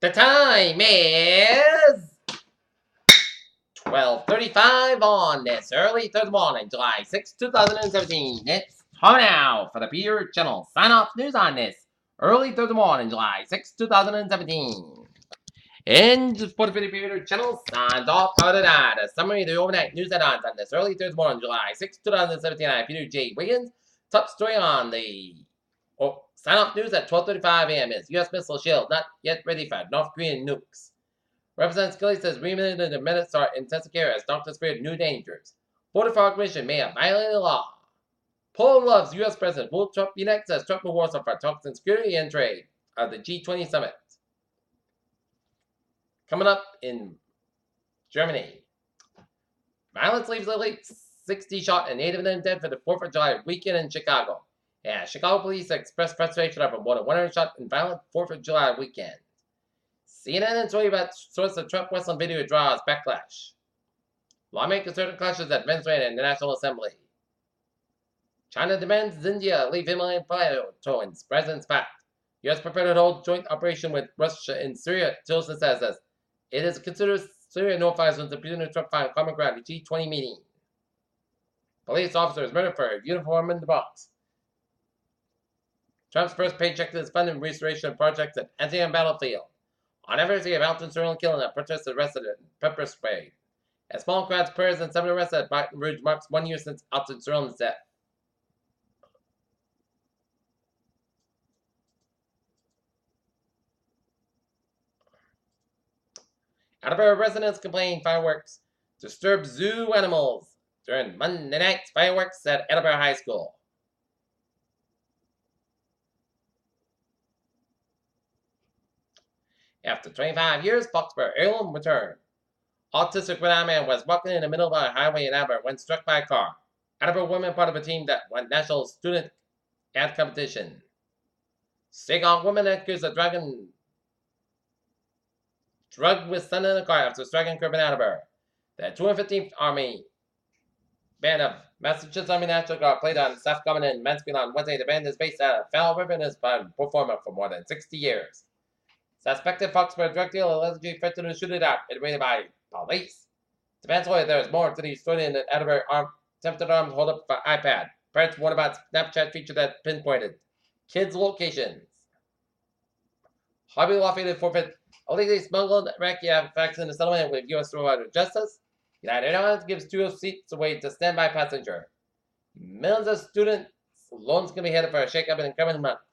The time is 12:35 on this early Thursday morning, July 6, 2017. It's time now for the Peter Channel sign-off news on this early Thursday morning, July 6, 2017. And the Sport Video Peter Channel signs off for tonight. A summary of the overnight news headlines on this early Thursday morning, July 6, 2017. I'm Peter J. Wiggins. Top story on the sign-off news at 12:35 a.m. is U.S. missile shield not yet ready for North Korean nukes. Representative Scully says remaining in the minutes are intensive care as doctors feared new dangers. Border Fraud Commission may have violated the law. Poland loves U.S. President. Will Trump be next as Trump awards for talks on security and trade of the G20 summit? Coming up in Germany. Violence leaves at least 60 shot and 8 of them dead for the 4th of July weekend in Chicago. Yeah, Chicago police expressed frustration over more than 100 shot and violent 4th of July weekend. CNN and story about source of Trump Westland video draws backlash. Lawmakers certain clashes at Venezuela and the National Assembly. China demands India leave Himalayan plateau in President's pact. U.S. prepared to hold joint operation with Russia in Syria. Tillerson says this. It is considered Syria notifies when the President Trump found common ground at the G20 meeting. Police officers murdered for uniform in the box. Trump's first paycheck is funding restoration projects at Antietam Battlefield. On anniversary of Alton Sterling killing, a protest arrested in pepper spray. As small crowds, prayers, and 7 arrested at Baton Rouge marks 1 year since Alton Sterling's death. Attleboro residents complain fireworks disturb zoo animals during Monday night's fireworks at Attleboro High School. After 25 years, Foxborough heirloom returned. Autistic Rhode Island man was walking in the middle of a highway in Attleboro when struck by a car. Attleboro women part of a team that won national student ad competition. State-owned woman accused of drug with son in the car after striking curb in Attleboro. The 215th Army Band of Massachusetts Army National Guard played on South Common in Mansfield on Wednesday. The band is based out of Fall River and has been a performer for more than 60 years. Suspected Foxborough drug dealer allegedly threatened to shoot it out, admitted by police. Depends whether there is more to the story in the Attleboro attempted arms hold up for iPad. Parents warned about Snapchat feature that pinpointed kids' locations. Hobby Lobby forfeit illegally smuggled Iraqi artifacts in the settlement with U.S. Department of Justice. United Airlines gives 2 seats away to standby passenger. Millions of students' loans can be headed for a shakeup in the coming months.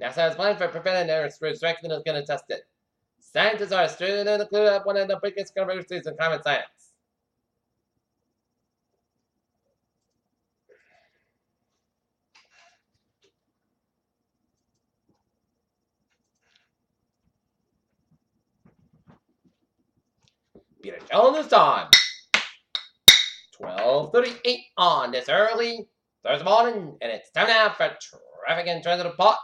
NASA is planning for preventing Earth's resurrection is going to test it. Scientists are studying to include one of the biggest controversies in climate science. Peter Jones News Time. 12:38 on this early Thursday morning, and it's time now for traffic and transit report.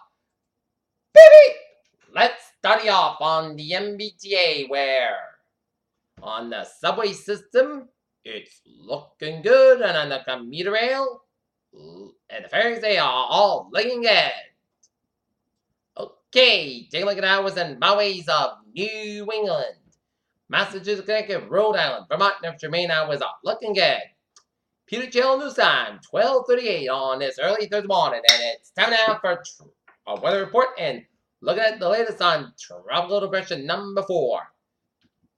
Baby! Let's start off on the MBTA, where on the subway system, it's looking good, and on the commuter rail and the ferries, they are all looking good. Okay, take a look at hours and byways of New England. Massachusetts, Connecticut, Rhode Island, Vermont, New Hampshire, Maine hours are looking good. Peter Channel News Time, 12:38 on this early Thursday morning, and it's time now for a weather report and looking at the latest on tropical depression number 4.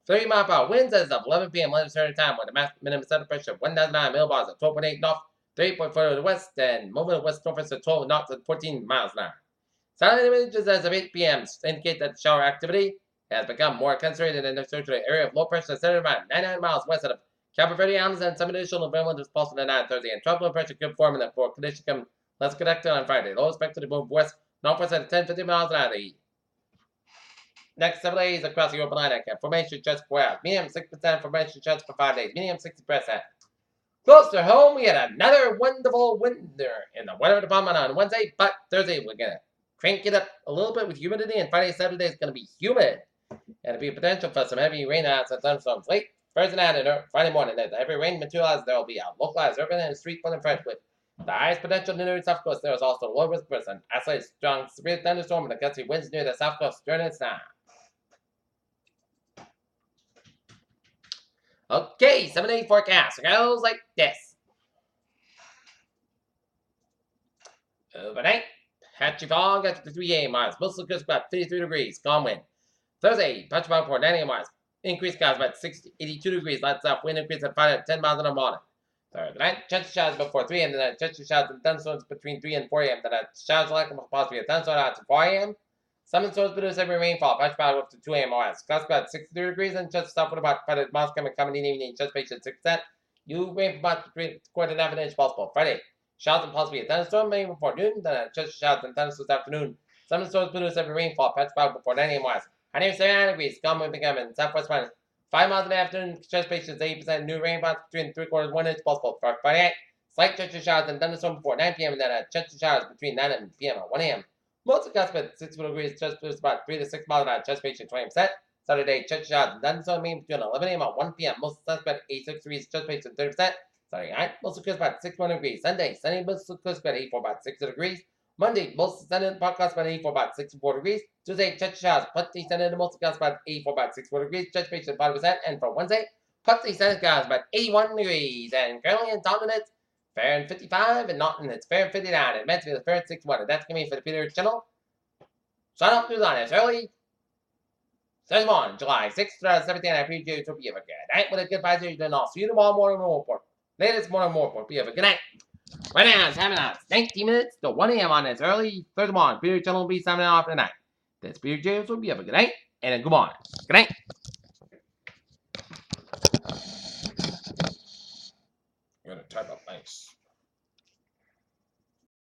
30 mile per hour winds as of 11 p.m. London Standard Time with a minimum center pressure of 1,009 millibars at 12.8 north, 3.4 to the west, and moving west northwest at 12 knots at 14 miles an hour. Satellite images as of 8 p.m. indicate that shower activity has become more concentrated in the circular area of low pressure centered around 99 miles west of Cabo Verde Islands, and some additional environmental is possible tonight on Thursday, and tropical pressure could form in the for conditions become less connected on Friday. Low expected to move west northwest at 10-15 miles an hour. The next 7 days across the open Atlantic, formation just 4 hours. Medium 6% formation just for 5 days. Medium 60%. Close to home, we had another wonderful winter in the weather department on Wednesday, but Thursday we're going to crank it up a little bit with humidity, and Friday, Saturday is going to be humid. And there'll be potential for some heavy rain out and thunderstorms late Thursday night and Friday morning. As the heavy rain materializes, there will be a localized urban and street flooding fresh with The highest potential near the south coast, there is also low risk person. Isolated strong severe thunderstorm and the gusty winds near the south coast during its time. Okay, 7-day forecast. It goes like this. Overnight, patchy fog after 3 a.m. miles. Mostly crisp about 53 degrees. Calm wind. Thursday, patchy fog for 9 a.m. miles. Increased clouds about 82 degrees. Light south wind increase at 5 at 10 miles in the morning. Thursday night, chance of showers before 3 a.m. Then chance of showers and thunderstorms between 3 and 4 a.m. Then showers likely possibly a thunderstorm out to 4 a.m. Some storms produce heavy rainfall. Patchy fog up to 2 a.m. miles. Clouds about 63 degrees and chance of stuff with about 5 miles coming in the evening. Chance patient 6%. You rain about 3/4 of an inch possible. Friday. Showers and possibly a thunderstorm maybe before noon, then a chance of showers and thunderstorms this afternoon. Some storms produce heavy rainfall, patch cloud before 9 a.m. west. High near 79 degrees, calm wind becoming southwest winds. 5 miles in the afternoon, chance patience 80%, new rainfall between 3/4 1 inch possible. For Friday night, slight chance of showers and thunderstorm before 9 p.m. and then a chance of showers between 9 and p.m. at 1 a.m. Most of the gusts at 6 degrees, chance produce about 3 to 6 miles an hour, chance patience 20%. Saturday, chance of showers and thunderstorm between 11 a.m. and 1 p.m. Most suspect 86 degrees, chance patience 30%. Saturday night, mostly crisp about 61 degrees. Sunday, sunny, mostly crisp about 84 about 60 degrees. Monday, mostly sunny, podcast about 84 about 64 degrees. Tuesday, chance of showers, plenty sunny, mostly clouds about 84 about 64 degrees. Chance patient 5%. And for Wednesday, plenty sunny clouds about 81 degrees. And currently in Taunton, it's fair and 55, and Naughton, it's fair and 59, and Mansfield, it's fair and 61. And that's going to be for the Peter channel. Sign off news on it. Early Thursday morning, July 6th, 2017. I appreciate you to be a good night with a good advisor. Then I'll see you tomorrow morning report. Latest morning report. Be a good night. Right now, it's having us 19 minutes to 1 a.m. on this early Thursday morning. Peter channel will be signing off tonight. This Peter James will be a good night and a good morning. Good night.